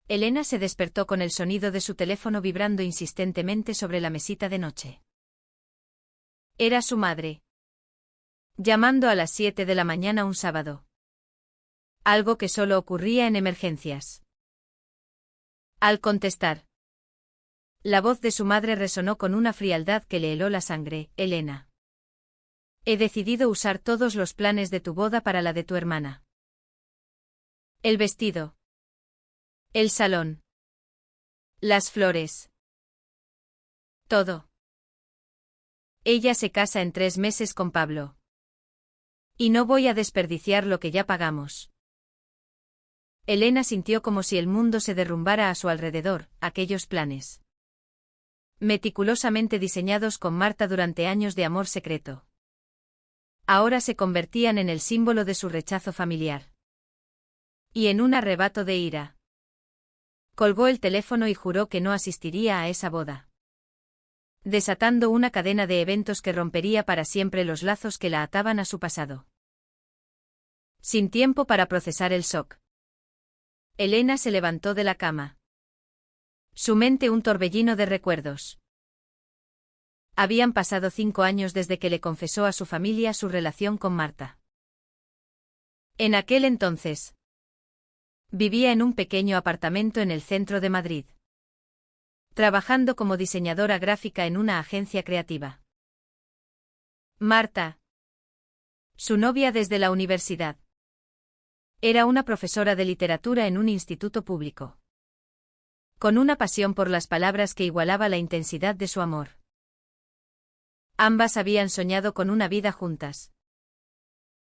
Elena se despertó con el sonido de su teléfono vibrando insistentemente sobre la mesita de noche. Era su madre. Llamando a las 7 de la mañana un sábado. Algo que solo ocurría en emergencias. Al contestar, la voz de su madre resonó con una frialdad que le heló la sangre. Elena. He decidido usar todos los planes de tu boda para la de tu hermana. El vestido. El salón. Las flores. Todo. Ella se casa en 3 meses con Pablo. Y no voy a desperdiciar lo que ya pagamos. Elena sintió como si el mundo se derrumbara a su alrededor, aquellos planes. Meticulosamente diseñados con Marta durante años de amor secreto. Ahora se convertían en el símbolo de su rechazo familiar. Y en un arrebato de ira. Colgó el teléfono y juró que no asistiría a esa boda. Desatando una cadena de eventos que rompería para siempre los lazos que la ataban a su pasado. Sin tiempo para procesar el shock. Elena se levantó de la cama. Su mente un torbellino de recuerdos. Habían pasado 5 años desde que le confesó a su familia su relación con Marta. En aquel entonces, vivía en un pequeño apartamento en el centro de Madrid. Trabajando como diseñadora gráfica en una agencia creativa. Marta, su novia desde la universidad. Era una profesora de literatura en un instituto público. Con una pasión por las palabras que igualaba la intensidad de su amor. Ambas habían soñado con una vida juntas.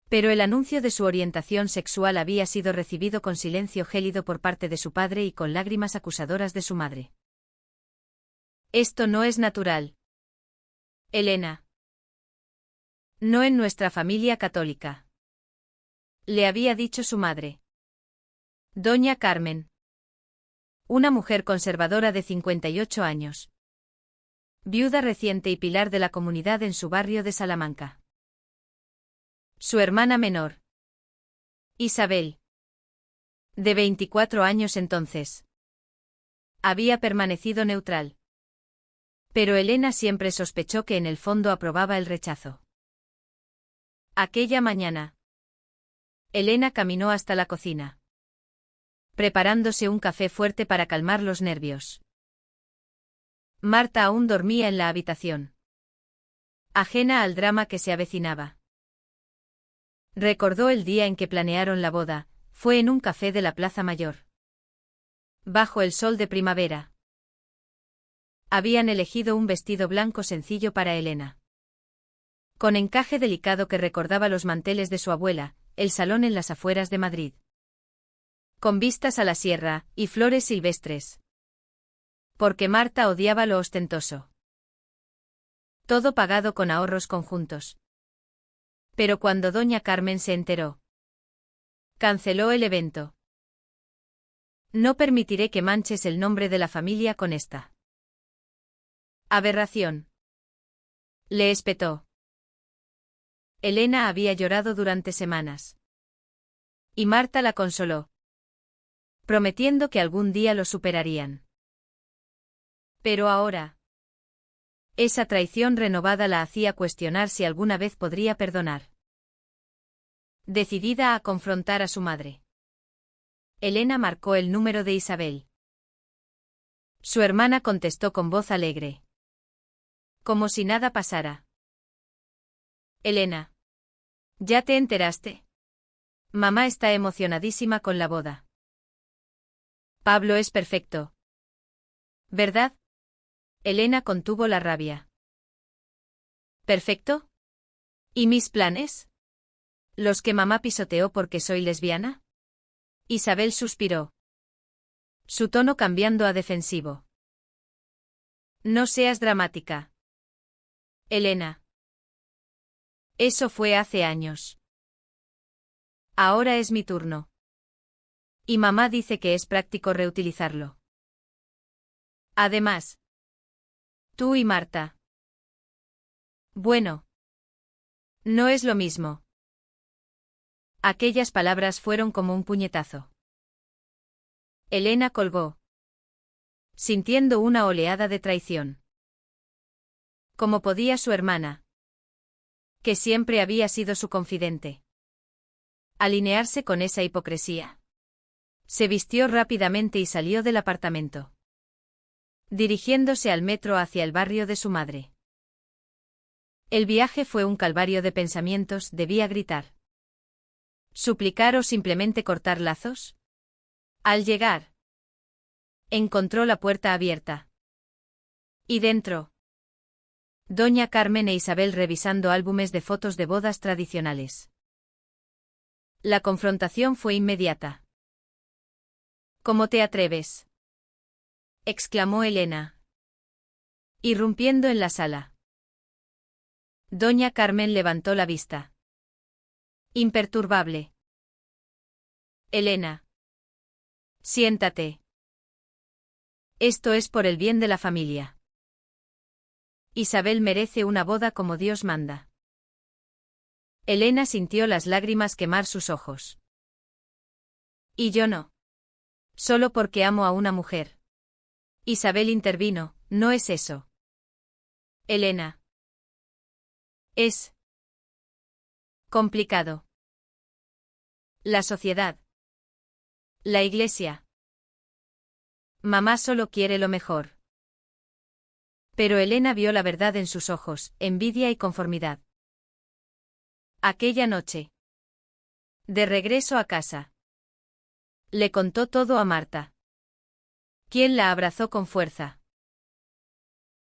Pero el anuncio de su orientación sexual había sido recibido con silencio gélido por parte de su padre y con lágrimas acusadoras de su madre. Esto no es natural. Elena. No en nuestra familia católica. Le había dicho su madre. Doña Carmen. Una mujer conservadora de 58 años. Viuda reciente y pilar de la comunidad en su barrio de Salamanca. Su hermana menor. Isabel. De 24 años entonces. Había permanecido neutral. Pero Elena siempre sospechó que en el fondo aprobaba el rechazo. Aquella mañana. Elena caminó hasta la cocina. Preparándose un café fuerte para calmar los nervios. Marta aún dormía en la habitación. Ajena al drama que se avecinaba. Recordó el día en que planearon la boda, fue en un café de la Plaza Mayor. Bajo el sol de primavera. Habían elegido un vestido blanco sencillo para Elena. Con encaje delicado que recordaba los manteles de su abuela, el salón en las afueras de Madrid. Con vistas a la sierra, y flores silvestres. Porque Marta odiaba lo ostentoso. Todo pagado con ahorros conjuntos. Pero cuando doña Carmen se enteró, canceló el evento. No permitiré que manches el nombre de la familia con esta aberración. Le espetó. Elena había llorado durante semanas. Y Marta la consoló, prometiendo que algún día lo superarían. Pero ahora, esa traición renovada la hacía cuestionar si alguna vez podría perdonar. Decidida a confrontar a su madre, Elena marcó el número de Isabel. Su hermana contestó con voz alegre. Como si nada pasara. Elena. ¿Ya te enteraste? Mamá está emocionadísima con la boda. Pablo es perfecto. ¿Verdad? Elena contuvo la rabia. ¿Perfecto? ¿Y mis planes? ¿Los que mamá pisoteó porque soy lesbiana? Isabel suspiró. Su tono cambiando a defensivo. No seas dramática. Elena. Eso fue hace años. Ahora es mi turno. Y mamá dice que es práctico reutilizarlo. Además. Tú y Marta. Bueno. No es lo mismo. Aquellas palabras fueron como un puñetazo. Elena colgó, sintiendo una oleada de traición. ¿Cómo podía su hermana, que siempre había sido su confidente, alinearse con esa hipocresía? Se vistió rápidamente y salió del apartamento, dirigiéndose al metro hacia el barrio de su madre. El viaje fue un calvario de pensamientos, debía gritar, suplicar o simplemente cortar lazos. Al llegar, encontró la puerta abierta. Y dentro, doña Carmen e Isabel revisando álbumes de fotos de bodas tradicionales. La confrontación fue inmediata. ¿Cómo te atreves?, exclamó Elena, irrumpiendo en la sala. Doña Carmen levantó la vista, imperturbable. Elena, siéntate. Esto es por el bien de la familia. Isabel merece una boda como Dios manda. Elena sintió las lágrimas quemar sus ojos. Y yo no. Solo porque amo a una mujer. Isabel intervino, no es eso. Elena. Es complicado. La sociedad. La iglesia. Mamá solo quiere lo mejor. Pero Elena vio la verdad en sus ojos, envidia y conformidad. Aquella noche, de regreso a casa, le contó todo a Marta, quien la abrazó con fuerza.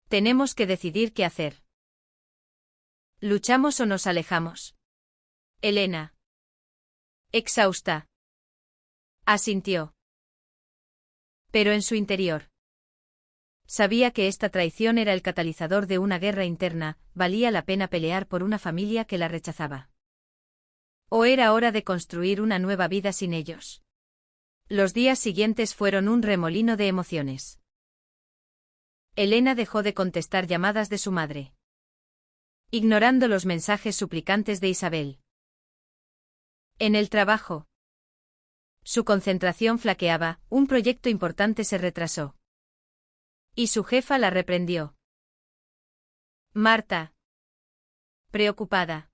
Tenemos que decidir qué hacer. ¿Luchamos o nos alejamos? Elena, exhausta, asintió. Pero en su interior, sabía que esta traición era el catalizador de una guerra interna, valía la pena pelear por una familia que la rechazaba. ¿O era hora de construir una nueva vida sin ellos? Los días siguientes fueron un remolino de emociones. Elena dejó de contestar llamadas de su madre, ignorando los mensajes suplicantes de Isabel. En el trabajo, su concentración flaqueaba, un proyecto importante se retrasó. Y su jefa la reprendió. Marta, preocupada,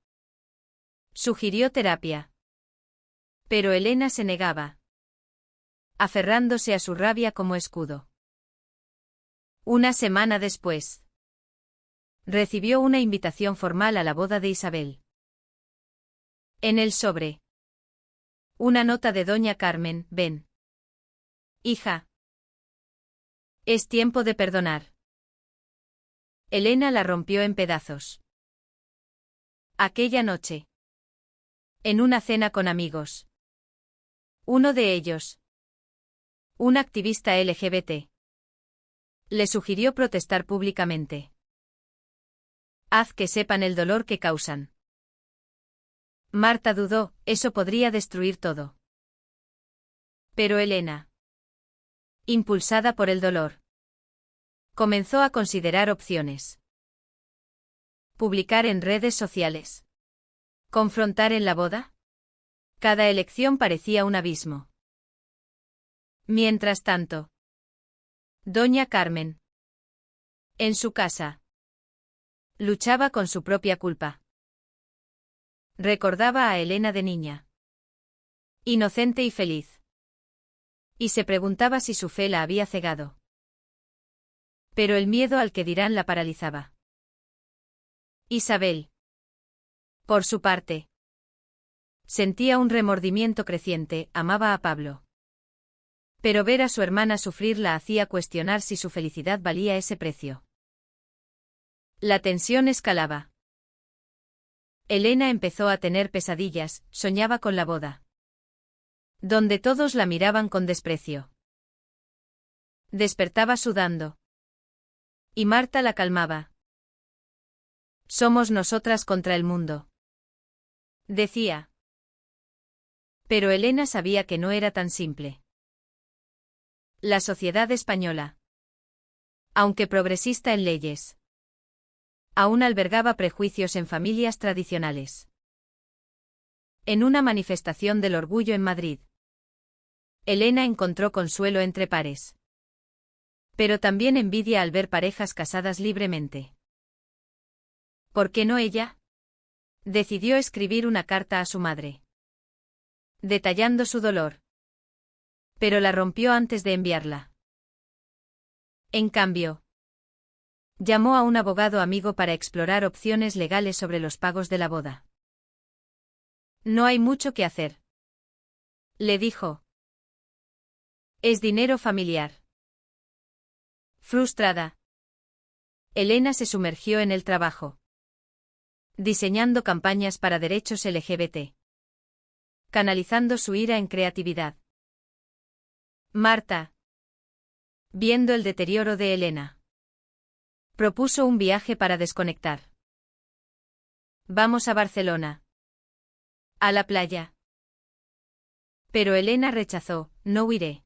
sugirió terapia. Pero Elena se negaba, aferrándose a su rabia como escudo. Una semana después, recibió una invitación formal a la boda de Isabel. En el sobre, una nota de doña Carmen: ven, hija. Es tiempo de perdonar. Elena la rompió en pedazos. Aquella noche, en una cena con amigos, uno de ellos, un activista LGBT, le sugirió protestar públicamente. Haz que sepan el dolor que causan. Marta dudó, eso podría destruir todo. Pero Elena, impulsada por el dolor, comenzó a considerar opciones. Publicar en redes sociales. ¿Confrontar en la boda? Cada elección parecía un abismo. Mientras tanto, doña Carmen, en su casa, luchaba con su propia culpa. Recordaba a Elena de niña, inocente y feliz, y se preguntaba si su fe la había cegado. Pero el miedo al que dirán la paralizaba. Isabel, por su parte, sentía un remordimiento creciente, amaba a Pablo. Pero ver a su hermana sufrir la hacía cuestionar si su felicidad valía ese precio. La tensión escalaba. Elena empezó a tener pesadillas, soñaba con la boda, donde todos la miraban con desprecio. Despertaba sudando. Y Marta la calmaba. Somos nosotras contra el mundo, decía. Pero Elena sabía que no era tan simple. La sociedad española, aunque progresista en leyes, aún albergaba prejuicios en familias tradicionales. En una manifestación del orgullo en Madrid, Elena encontró consuelo entre pares. Pero también envidia al ver parejas casadas libremente. ¿Por qué no ella? Decidió escribir una carta a su madre, detallando su dolor. Pero la rompió antes de enviarla. En cambio, llamó a un abogado amigo para explorar opciones legales sobre los pagos de la boda. No hay mucho que hacer, le dijo. Es dinero familiar. Frustrada, Elena se sumergió en el trabajo, diseñando campañas para derechos LGBT, canalizando su ira en creatividad. Marta, viendo el deterioro de Elena, propuso un viaje para desconectar. Vamos a Barcelona. A la playa. Pero Elena rechazó, no iré.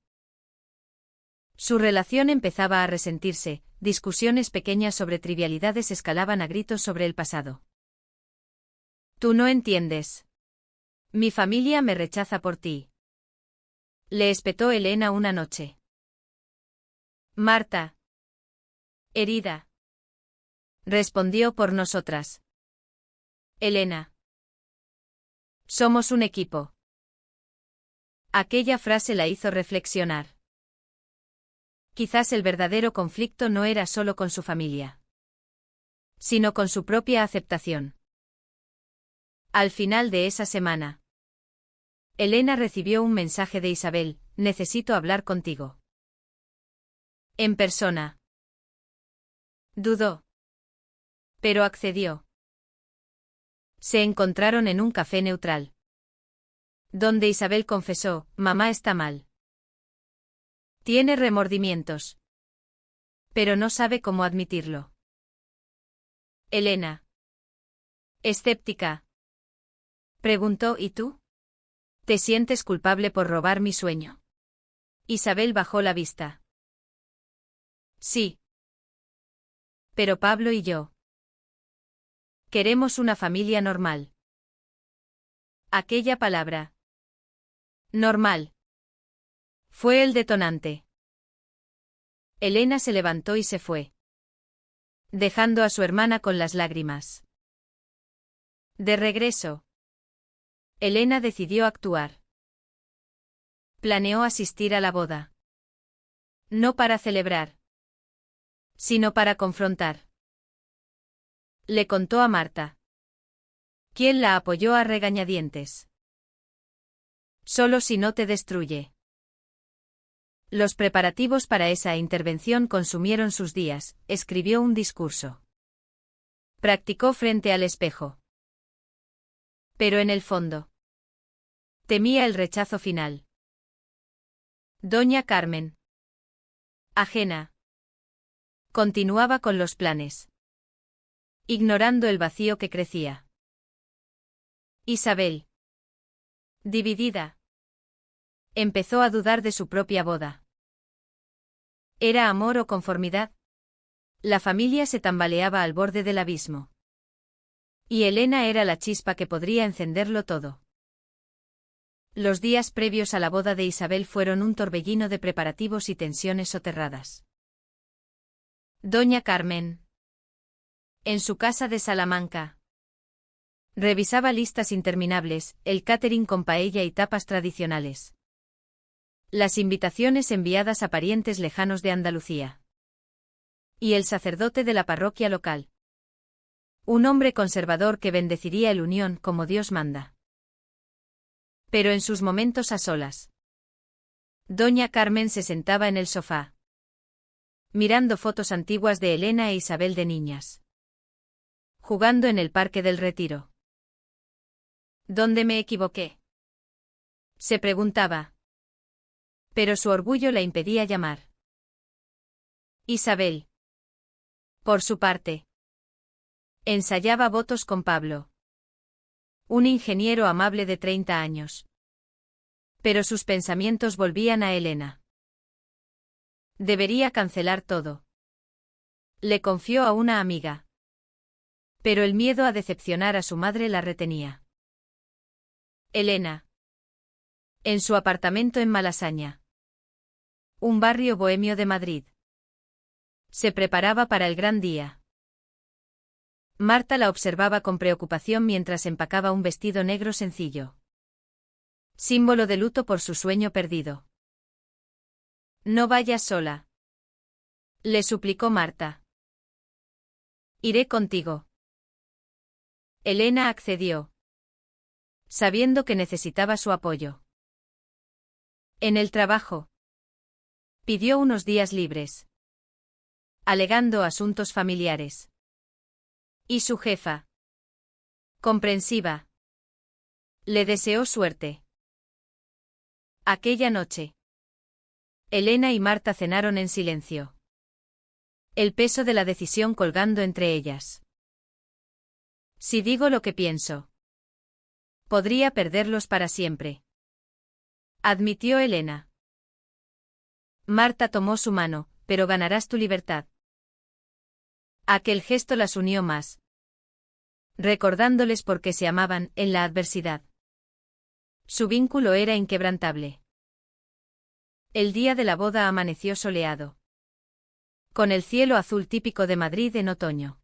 Su relación empezaba a resentirse, discusiones pequeñas sobre trivialidades escalaban a gritos sobre el pasado. Tú no entiendes. Mi familia me rechaza por ti. Le espetó Elena una noche. Marta, herida, respondió por nosotras. Elena. Somos un equipo. Aquella frase la hizo reflexionar. Quizás el verdadero conflicto no era solo con su familia, sino con su propia aceptación. Al final de esa semana, Elena recibió un mensaje de Isabel: necesito hablar contigo. En persona. Dudó, pero accedió. Se encontraron en un café neutral, donde Isabel confesó: mamá está mal. Tiene remordimientos, pero no sabe cómo admitirlo. Elena, escéptica, preguntó: ¿y tú? ¿Te sientes culpable por robar mi sueño? Isabel bajó la vista. Sí. Pero Pablo y yo queremos una familia normal. Aquella palabra, normal, fue el detonante. Elena se levantó y se fue, dejando a su hermana con las lágrimas. De regreso, Elena decidió actuar. Planeó asistir a la boda. No para celebrar, sino para confrontar. Le contó a Marta, quien la apoyó a regañadientes. Solo si no te destruye. Los preparativos para esa intervención consumieron sus días. Escribió un discurso. Practicó frente al espejo. Pero en el fondo, temía el rechazo final. Doña Carmen, ajena, continuaba con los planes, ignorando el vacío que crecía. Isabel, dividida, empezó a dudar de su propia boda. ¿Era amor o conformidad? La familia se tambaleaba al borde del abismo. Y Elena era la chispa que podría encenderlo todo. Los días previos a la boda de Isabel fueron un torbellino de preparativos y tensiones soterradas. Doña Carmen, en su casa de Salamanca, revisaba listas interminables, el catering con paella y tapas tradicionales. Las invitaciones enviadas a parientes lejanos de Andalucía. Y el sacerdote de la parroquia local. Un hombre conservador que bendeciría el unión como Dios manda. Pero en sus momentos a solas, Doña Carmen se sentaba en el sofá, mirando fotos antiguas de Elena e Isabel de niñas, jugando en el Parque del Retiro. ¿Dónde me equivoqué?, se preguntaba. Pero su orgullo la impedía llamar. Isabel, por su parte, ensayaba votos con Pablo, un ingeniero amable de 30 años. Pero sus pensamientos volvían a Elena. Debería cancelar todo. Le confió a una amiga. Pero el miedo a decepcionar a su madre la retenía. Elena, En su apartamento en Malasaña, un barrio bohemio de Madrid. Se preparaba para el gran día. Marta la observaba con preocupación mientras empacaba un vestido negro sencillo. Símbolo de luto por su sueño perdido. No vayas sola, le suplicó Marta. Iré contigo. Elena accedió, sabiendo que necesitaba su apoyo. En el trabajo, pidió unos días libres, alegando asuntos familiares. Y su jefa, comprensiva, le deseó suerte. Aquella noche, Elena y Marta cenaron en silencio, el peso de la decisión colgando entre ellas. Si digo lo que pienso, podría perderlos para siempre, admitió Elena. Marta tomó su mano, pero ganarás tu libertad. Aquel gesto las unió más, recordándoles por qué se amaban en la adversidad. Su vínculo era inquebrantable. El día de la boda amaneció soleado, con el cielo azul típico de Madrid en otoño.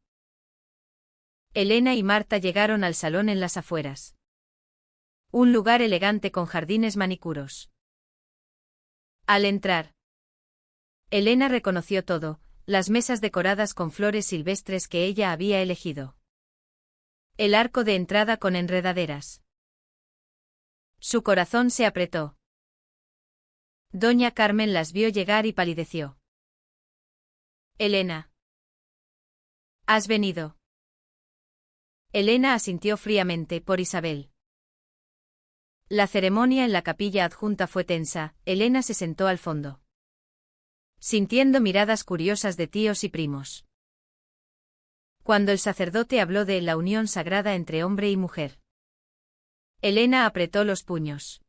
Elena y Marta llegaron al salón en las afueras. Un lugar elegante con jardines manicuros. Al entrar, Elena reconoció todo, las mesas decoradas con flores silvestres que ella había elegido. El arco de entrada con enredaderas. Su corazón se apretó. Doña Carmen las vio llegar y palideció. Elena. ¿Has venido? Elena asintió fríamente por Isabel. La ceremonia en la capilla adjunta fue tensa, Elena se sentó al fondo, sintiendo miradas curiosas de tíos y primos. Cuando el sacerdote habló de la unión sagrada entre hombre y mujer, Elena apretó los puños.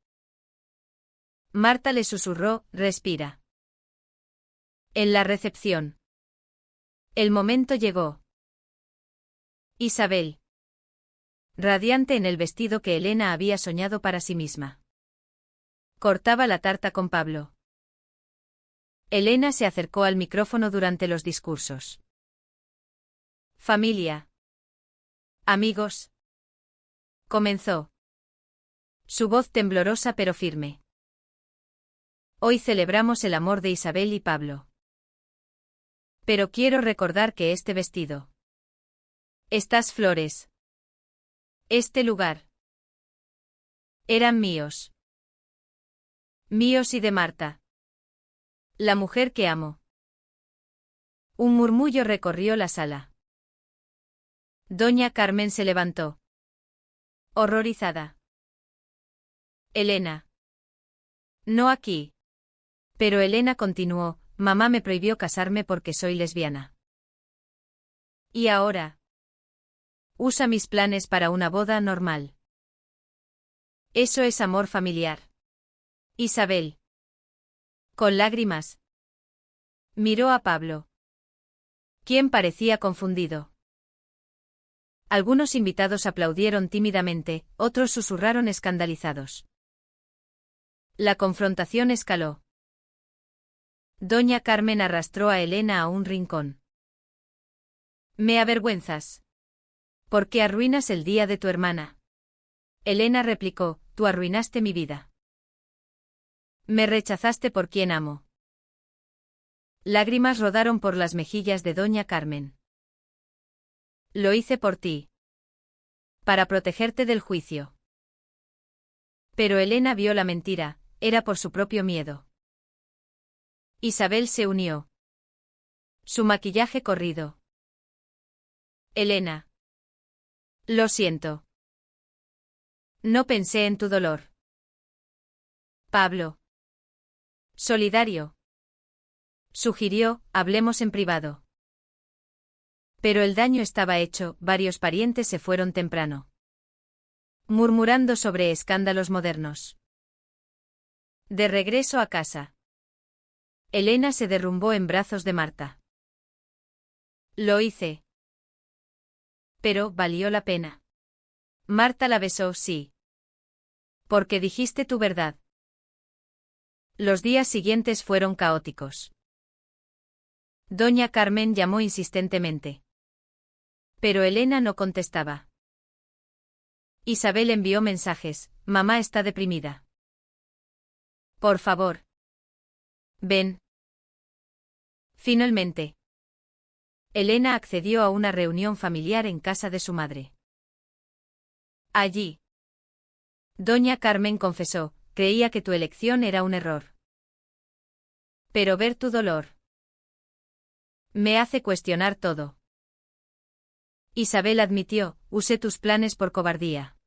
Marta le susurró, respira. En la recepción. El momento llegó. Isabel, radiante en el vestido que Elena había soñado para sí misma, cortaba la tarta con Pablo. Elena se acercó al micrófono durante los discursos. Familia. Amigos. Comenzó. Su voz temblorosa pero firme. Hoy celebramos el amor de Isabel y Pablo. Pero quiero recordar que este vestido, estas flores, este lugar, eran míos. Míos y de Marta, la mujer que amo. Un murmullo recorrió la sala. Doña Carmen se levantó, horrorizada. Elena. No aquí. Pero Elena continuó, mamá me prohibió casarme porque soy lesbiana. Y ahora, usa mis planes para una boda normal. Eso es amor familiar. Isabel. Con lágrimas, miró a Pablo, quien parecía confundido. Algunos invitados aplaudieron tímidamente, otros susurraron escandalizados. La confrontación escaló. Doña Carmen arrastró a Elena a un rincón. Me avergüenzas. ¿Por qué arruinas el día de tu hermana? Elena replicó, tú arruinaste mi vida. Me rechazaste por quien amo. Lágrimas rodaron por las mejillas de Doña Carmen. Lo hice por ti. Para protegerte del juicio. Pero Elena vio la mentira, era por su propio miedo. Isabel se unió. Su maquillaje corrido. Elena. Lo siento. No pensé en tu dolor. Pablo. Solidario. Sugirió, hablemos en privado. Pero el daño estaba hecho, varios parientes se fueron temprano, murmurando sobre escándalos modernos. De regreso a casa, Elena se derrumbó en brazos de Marta. Lo hice. Pero valió la pena. Marta la besó, sí. Porque dijiste tu verdad. Los días siguientes fueron caóticos. Doña Carmen llamó insistentemente. Pero Elena no contestaba. Isabel envió mensajes: mamá está deprimida. Por favor. Ven. Finalmente, Elena accedió a una reunión familiar en casa de su madre. Allí, Doña Carmen confesó: creía que tu elección era un error. Pero ver tu dolor me hace cuestionar todo. Isabel admitió: usé tus planes por cobardía.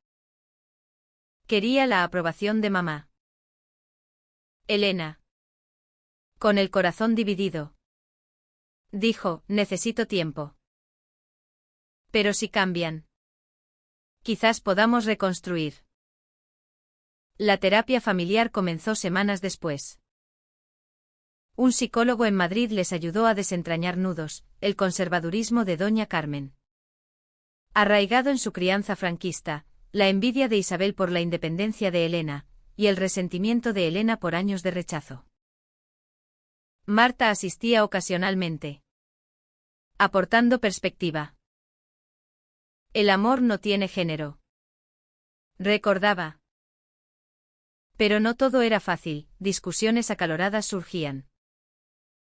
Quería la aprobación de mamá. Elena, con el corazón dividido, dijo: necesito tiempo. Pero si cambian, quizás podamos reconstruir. La terapia familiar comenzó semanas después. Un psicólogo en Madrid les ayudó a desentrañar nudos: el conservadurismo de Doña Carmen, arraigado en su crianza franquista, la envidia de Isabel por la independencia de Elena, y el resentimiento de Elena por años de rechazo. Marta asistía ocasionalmente, aportando perspectiva. El amor no tiene género, recordaba. Pero no todo era fácil, discusiones acaloradas surgían.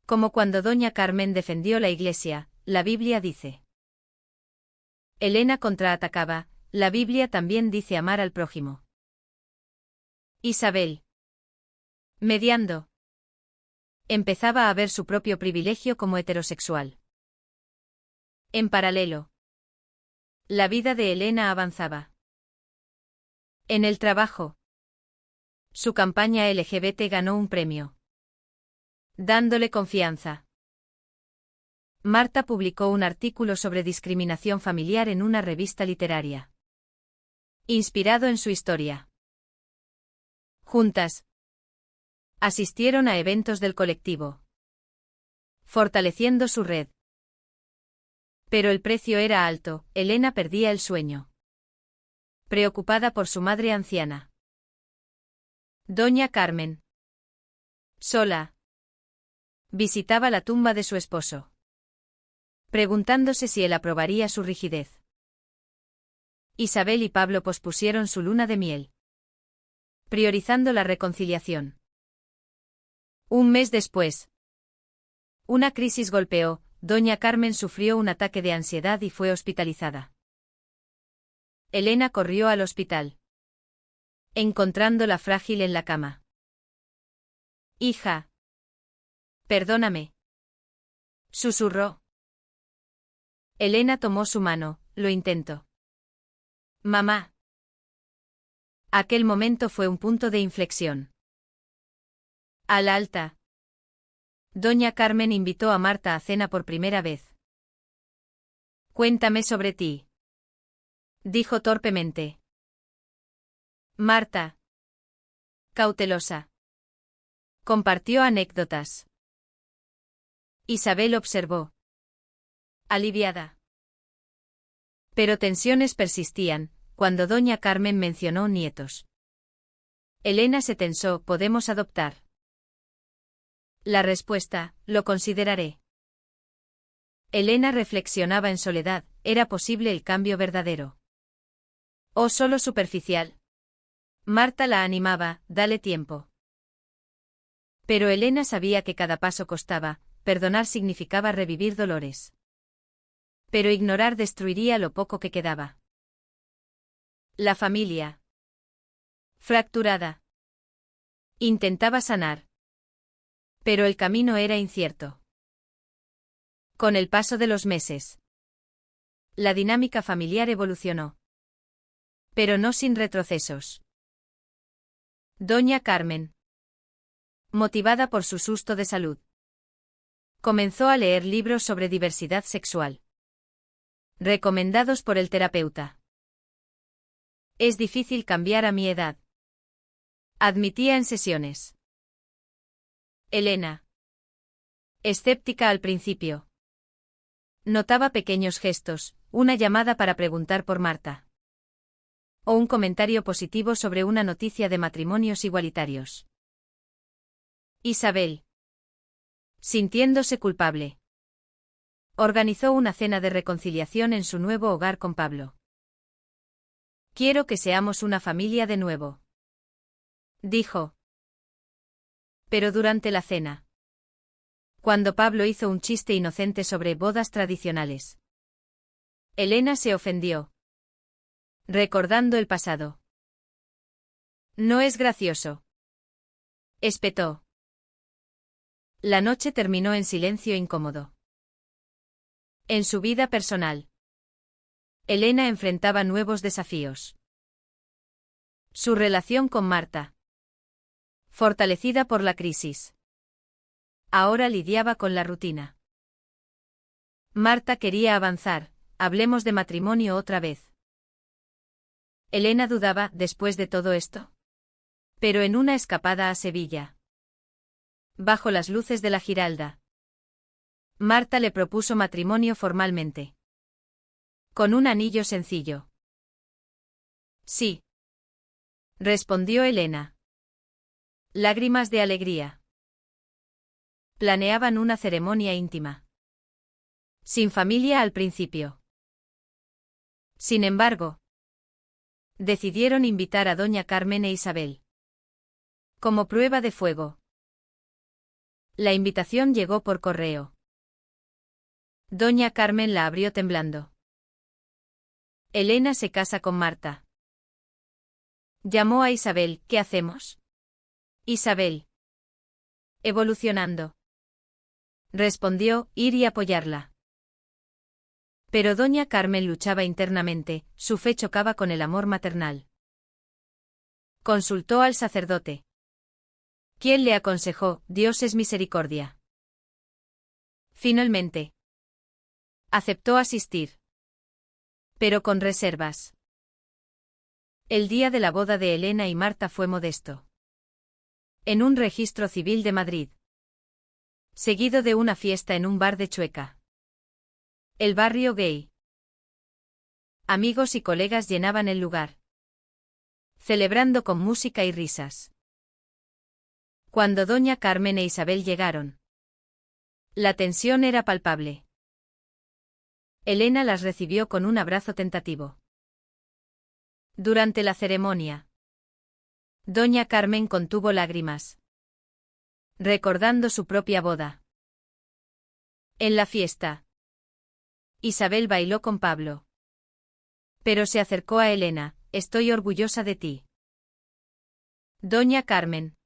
Como cuando Doña Carmen defendió la Iglesia: la Biblia dice. Elena contraatacaba: la Biblia también dice amar al prójimo. Isabel, mediando, empezaba a ver su propio privilegio como heterosexual. En paralelo, la vida de Elena avanzaba. En el trabajo, su campaña LGBT ganó un premio, dándole confianza. Marta publicó un artículo sobre discriminación familiar en una revista literaria, inspirado en su historia. Juntas, asistieron a eventos del colectivo, fortaleciendo su red. Pero el precio era alto: Elena perdía el sueño, preocupada por su madre anciana. Doña Carmen, sola, visitaba la tumba de su esposo, preguntándose si él aprobaría su rigidez. Isabel y Pablo pospusieron su luna de miel, priorizando la reconciliación. Un mes después, una crisis golpeó: Doña Carmen sufrió un ataque de ansiedad y fue hospitalizada. Elena corrió al hospital, encontrándola frágil en la cama. Hija, perdóname, susurró. Elena tomó su mano: lo intento. Mamá. Aquel momento fue un punto de inflexión. A la alta, Doña Carmen invitó a Marta a cena por primera vez. Cuéntame sobre ti, dijo torpemente. Marta, cautelosa, compartió anécdotas. Isabel observó, aliviada. Pero tensiones persistían cuando Doña Carmen mencionó nietos. Elena se tensó: ¿podemos adoptar? La respuesta: lo consideraré. Elena reflexionaba en soledad: ¿era posible el cambio verdadero? ¿O solo superficial? Marta la animaba: dale tiempo. Pero Elena sabía que cada paso costaba: perdonar significaba revivir dolores. Pero ignorar destruiría lo poco que quedaba. La familia, fracturada, intentaba sanar. Pero el camino era incierto. Con el paso de los meses, la dinámica familiar evolucionó. Pero no sin retrocesos. Doña Carmen, motivada por su susto de salud, comenzó a leer libros sobre diversidad sexual, recomendados por el terapeuta. Es difícil cambiar a mi edad, admitía en sesiones. Elena, escéptica al principio, notaba pequeños gestos: una llamada para preguntar por Marta, o un comentario positivo sobre una noticia de matrimonios igualitarios. Isabel, sintiéndose culpable, organizó una cena de reconciliación en su nuevo hogar con Pablo. Quiero que seamos una familia de nuevo, dijo. Pero durante la cena, cuando Pablo hizo un chiste inocente sobre bodas tradicionales, Elena se ofendió, recordando el pasado. No es gracioso, espetó. La noche terminó en silencio incómodo. En su vida personal, Elena enfrentaba nuevos desafíos. Su relación con Marta, fortalecida por la crisis, ahora lidiaba con la rutina. Marta quería avanzar, hablemos de matrimonio otra vez. Elena dudaba, después de todo esto. Pero en una escapada a Sevilla, bajo las luces de la Giralda, Marta le propuso matrimonio formalmente. Con un anillo sencillo. Sí, respondió Elena. Lágrimas de alegría. Planeaban una ceremonia íntima. Sin familia al principio. Sin embargo, decidieron invitar a doña Carmen e Isabel. Como prueba de fuego. La invitación llegó por correo. Doña Carmen la abrió temblando. Elena se casa con Marta. Llamó a Isabel, ¿qué hacemos? Isabel. Evolucionando. Respondió, ir y apoyarla. Pero doña Carmen luchaba internamente, su fe chocaba con el amor maternal. Consultó al sacerdote. ¿Quién le aconsejó, Dios es misericordia? Finalmente, aceptó asistir. Pero con reservas. El día de la boda de Elena y Marta fue modesto. En un registro civil de Madrid. Seguido de una fiesta en un bar de Chueca. El barrio gay. Amigos y colegas llenaban el lugar. Celebrando con música y risas. Cuando doña Carmen e Isabel llegaron, la tensión era palpable. Elena las recibió con un abrazo tentativo. Durante la ceremonia, doña Carmen contuvo lágrimas, recordando su propia boda. En la fiesta, Isabel bailó con Pablo. Pero se acercó a Elena, estoy orgullosa de ti. Doña Carmen.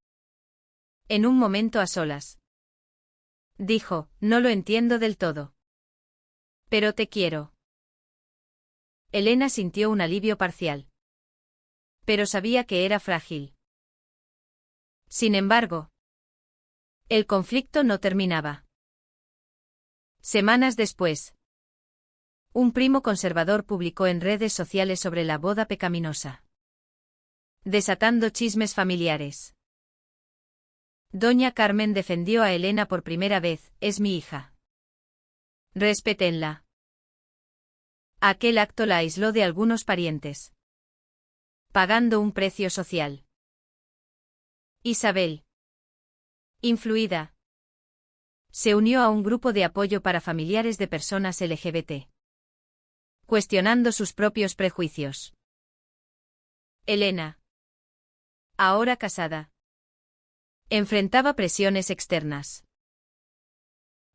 En un momento a solas. Dijo, no lo entiendo del todo. Pero te quiero. Elena sintió un alivio parcial. Pero sabía que era frágil. Sin embargo, el conflicto no terminaba. Semanas después, un primo conservador publicó en redes sociales sobre la boda pecaminosa, desatando chismes familiares. Doña Carmen defendió a Elena por primera vez, es mi hija. Respétenla. Aquel acto la aisló de algunos parientes, pagando un precio social. Isabel, influida, se unió a un grupo de apoyo para familiares de personas LGBT, cuestionando sus propios prejuicios. Elena, ahora casada, enfrentaba presiones externas.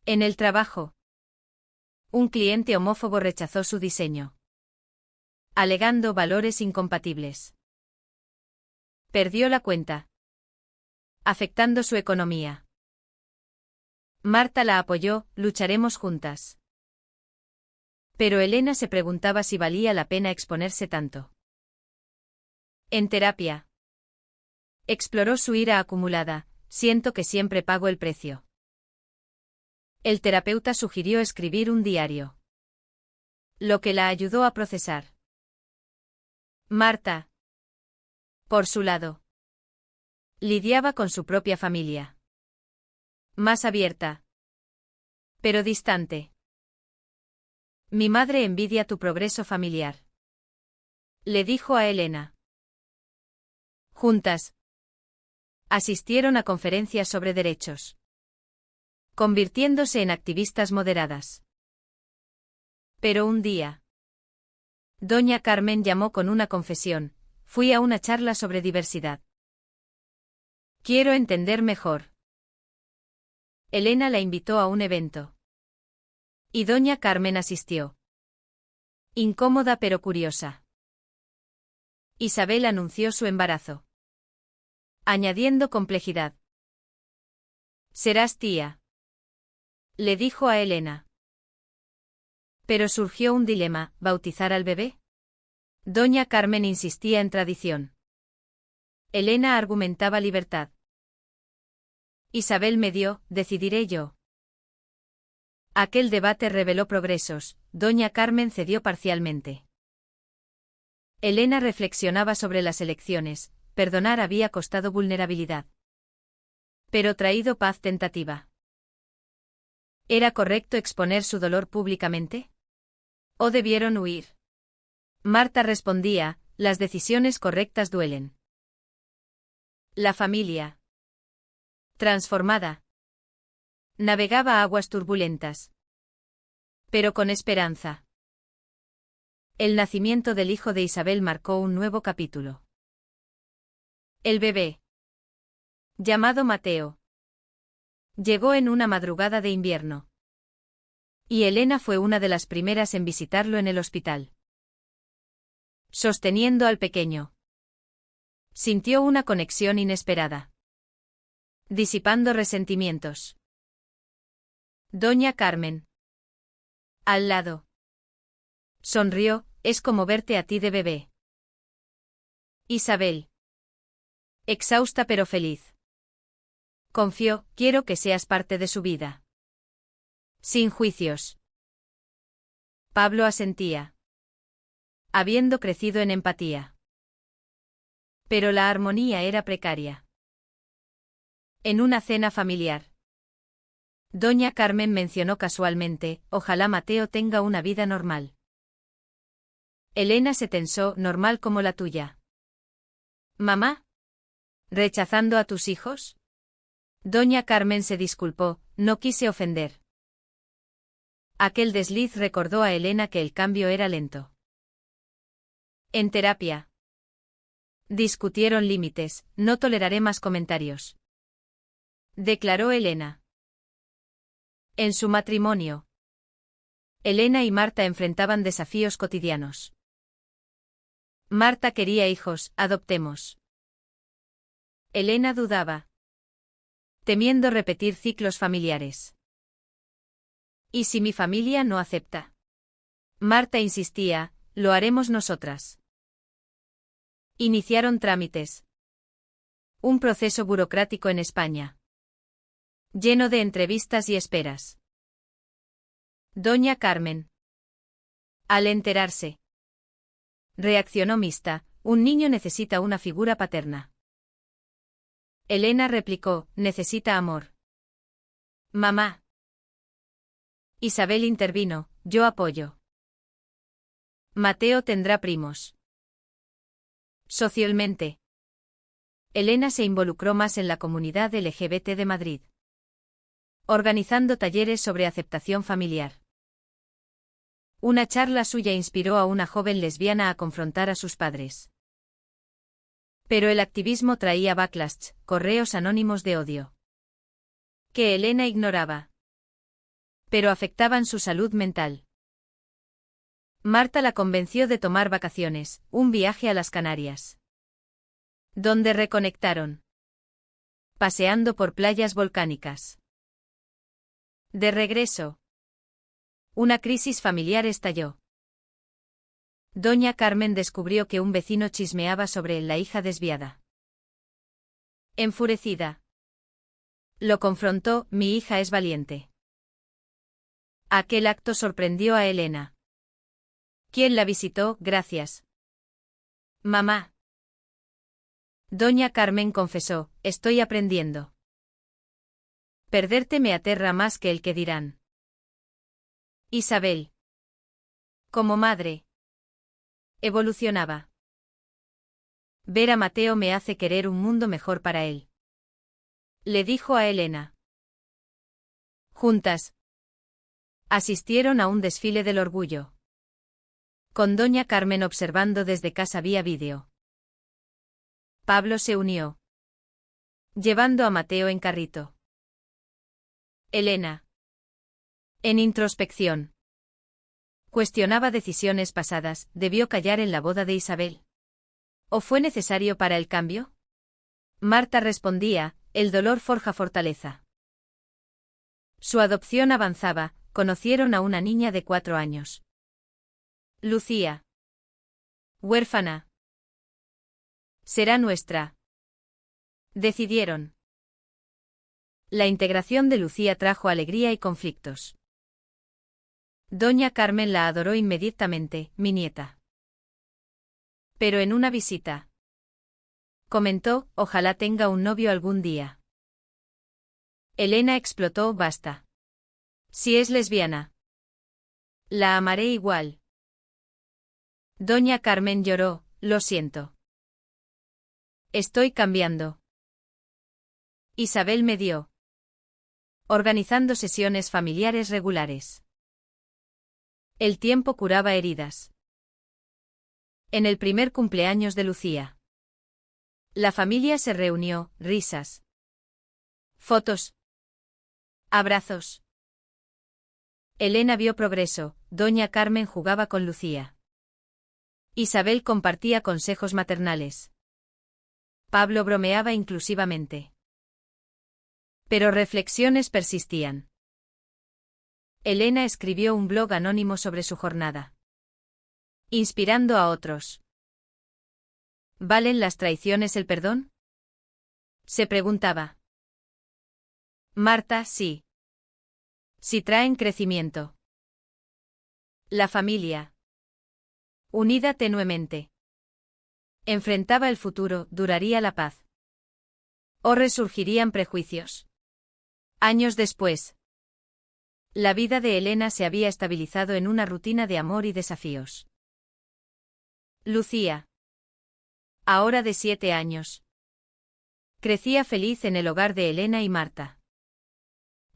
En el trabajo, un cliente homófobo rechazó su diseño, alegando valores incompatibles. Perdió la cuenta, afectando su economía. Marta la apoyó, lucharemos juntas. Pero Elena se preguntaba si valía la pena exponerse tanto. En terapia, exploró su ira acumulada, siento que siempre pago el precio. El terapeuta sugirió escribir un diario, lo que la ayudó a procesar. Marta, por su lado, lidiaba con su propia familia. Más abierta, pero distante. Mi madre envidia tu progreso familiar, le dijo a Elena. Juntas, Asistieron a conferencias sobre derechos, convirtiéndose en activistas moderadas. Pero un día, doña Carmen llamó con una confesión: fui a una charla sobre diversidad. Quiero entender mejor. Elena la invitó a un evento. Y doña Carmen asistió. Incómoda pero curiosa. Isabel anunció su embarazo, añadiendo complejidad. «Serás tía», le dijo a Elena. Pero surgió un dilema: ¿bautizar al bebé? Doña Carmen insistía en tradición. Elena argumentaba libertad. Isabel medió: decidiré yo. Aquel debate reveló progresos. Doña Carmen cedió parcialmente. Elena reflexionaba sobre las elecciones. Perdonar había costado vulnerabilidad, pero traído paz tentativa. ¿Era correcto exponer su dolor públicamente? ¿O debieron huir? Marta respondía: las decisiones correctas duelen. La familia, transformada, navegaba aguas turbulentas, pero con esperanza. El nacimiento del hijo de Isabel marcó un nuevo capítulo. El bebé, llamado Mateo, llegó en una madrugada de invierno. Y Elena fue una de las primeras en visitarlo en el hospital. Sosteniendo al pequeño, sintió una conexión inesperada, disipando resentimientos. Doña Carmen, al lado, sonrió: es como verte a ti de bebé. Isabel, exhausta pero feliz, confió: quiero que seas parte de su vida. Sin juicios. Pablo asentía, habiendo crecido en empatía. Pero la armonía era precaria. En una cena familiar, doña Carmen mencionó casualmente: ojalá Mateo tenga una vida normal. Elena se tensó: normal como la tuya. ¿Mamá? ¿Rechazando a tus hijos? Doña Carmen se disculpó: no quise ofender. Aquel desliz recordó a Elena que el cambio era lento. En terapia, discutieron límites: no toleraré más comentarios, declaró Elena. En su matrimonio, Elena y Marta enfrentaban desafíos cotidianos. Marta quería hijos: adoptemos. Elena dudaba, temiendo repetir ciclos familiares. ¿Y si mi familia no acepta? Marta insistía: lo haremos nosotras. Iniciaron trámites. Un proceso burocrático en España, lleno de entrevistas y esperas. Doña Carmen, al enterarse, reaccionó mixta: un niño necesita una figura paterna. Elena replicó: necesita amor. Mamá. Isabel intervino: yo apoyo. Mateo tendrá primos. Socialmente, Elena se involucró más en la comunidad LGBT de Madrid, organizando talleres sobre aceptación familiar. Una charla suya inspiró a una joven lesbiana a confrontar a sus padres. Pero el activismo traía backlash, correos anónimos de odio, que Elena ignoraba, pero afectaban su salud mental. Marta la convenció de tomar vacaciones: un viaje a las Canarias, donde reconectaron, paseando por playas volcánicas. De regreso, una crisis familiar estalló. Doña Carmen descubrió que un vecino chismeaba sobre la hija desviada. Enfurecida, lo confrontó: mi hija es valiente. Aquel acto sorprendió a Elena. ¿Quién la visitó? Gracias. Mamá. Doña Carmen confesó: estoy aprendiendo. Perderte me aterra más que el que dirán. Isabel, como madre, evolucionaba. Ver a Mateo me hace querer un mundo mejor para él. le dijo a Elena. Juntas. Asistieron a un desfile del orgullo. Con doña Carmen observando desde casa vía vídeo. Pablo se unió. Llevando a Mateo en carrito. Elena. En introspección. Cuestionaba decisiones pasadas, ¿debió callar en la boda de Isabel? ¿O fue necesario para el cambio? Marta respondía, el dolor forja fortaleza. Su adopción avanzaba, conocieron a una niña de 4 años. Lucía. Huérfana. Será nuestra. Decidieron. La integración de Lucía trajo alegría y conflictos. Doña Carmen la adoró inmediatamente, mi nieta. Pero en una visita. Comentó, ojalá tenga un novio algún día. Elena explotó, basta. Si es lesbiana. La amaré igual. Doña Carmen lloró, lo siento. Estoy cambiando. Isabel me dio. Organizando sesiones familiares regulares. El tiempo curaba heridas. En el primer cumpleaños de Lucía. La familia se reunió, risas. Fotos. Abrazos. Elena vio progreso, doña Carmen jugaba con Lucía. Isabel compartía consejos maternales. Pablo bromeaba inclusivamente. Pero reflexiones persistían. Elena escribió un blog anónimo sobre su jornada. Inspirando a otros. ¿Valen las traiciones el perdón? Se preguntaba. Marta, sí. Si traen crecimiento. La familia. Unida tenuemente. Enfrentaba el futuro, duraría la paz. O resurgirían prejuicios. Años después. La vida de Elena se había estabilizado en una rutina de amor y desafíos. Lucía. Ahora de 7 años. Crecía feliz en el hogar de Elena y Marta.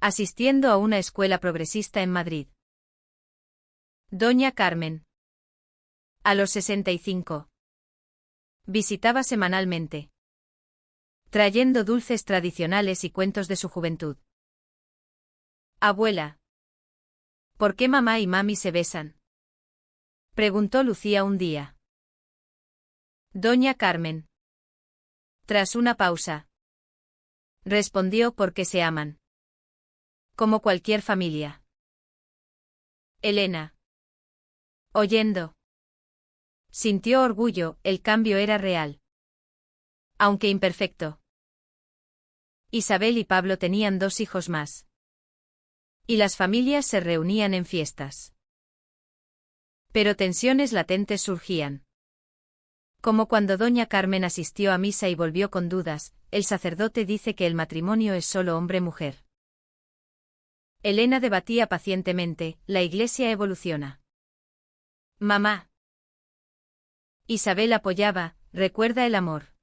Asistiendo a una escuela progresista en Madrid. Doña Carmen. A los 65. Visitaba semanalmente. Trayendo dulces tradicionales y cuentos de su juventud. Abuela. ¿Por qué mamá y mami se besan? Preguntó Lucía un día. Doña Carmen. Tras una pausa. Respondió porque se aman. Como cualquier familia. Elena. Oyendo. Sintió orgullo, el cambio era real. Aunque imperfecto. Isabel y Pablo tenían 2 hijos más. Y las familias se reunían en fiestas. Pero tensiones latentes surgían. Como cuando doña Carmen asistió a misa y volvió con dudas, el sacerdote dice que el matrimonio es solo hombre-mujer. Elena debatía pacientemente, la iglesia evoluciona. Mamá. Isabel apoyaba, recuerda el amor.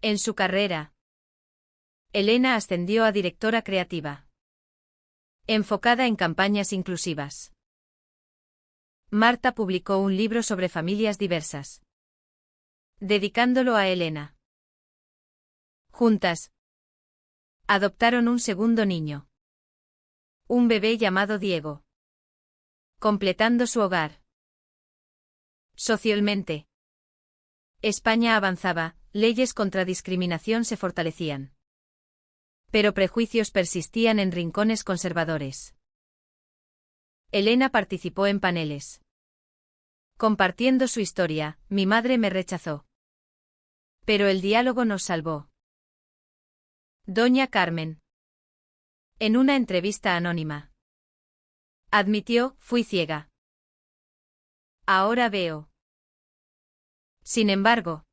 En su carrera. Elena ascendió a directora creativa. Enfocada en campañas inclusivas. Marta publicó un libro sobre familias diversas. Dedicándolo a Elena. Juntas. Adoptaron un segundo niño. Un bebé llamado Diego. Completando su hogar. Socialmente. España avanzaba, leyes contra discriminación se fortalecían. Pero prejuicios persistían en rincones conservadores. Elena participó en paneles. Compartiendo su historia, mi madre me rechazó. Pero el diálogo nos salvó. Doña Carmen. En una entrevista anónima. Admitió, fui ciega. Ahora veo. Sin embargo.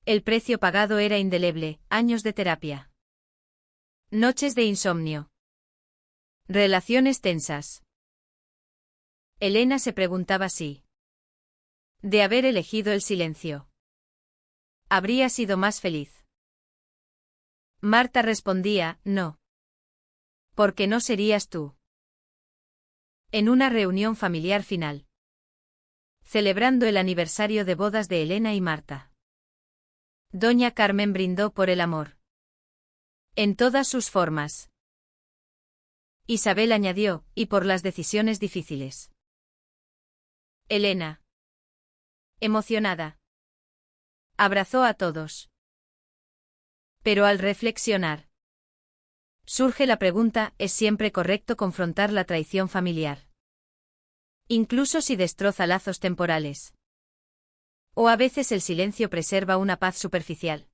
El precio pagado era indeleble, años de terapia. Noches de insomnio. Relaciones tensas. Elena se preguntaba si, de haber elegido el silencio, habría sido más feliz. Marta respondía, no. Porque no serías tú. En una reunión familiar final. Celebrando el aniversario de bodas de Elena y Marta. Doña Carmen brindó por el amor. En todas sus formas. Isabel añadió, y por las decisiones difíciles. Elena. Emocionada. Abrazó a todos. Pero al reflexionar. Surge la pregunta, ¿es siempre correcto confrontar la traición familiar? Incluso si destroza lazos temporales. ¿O a veces el silencio preserva una paz superficial?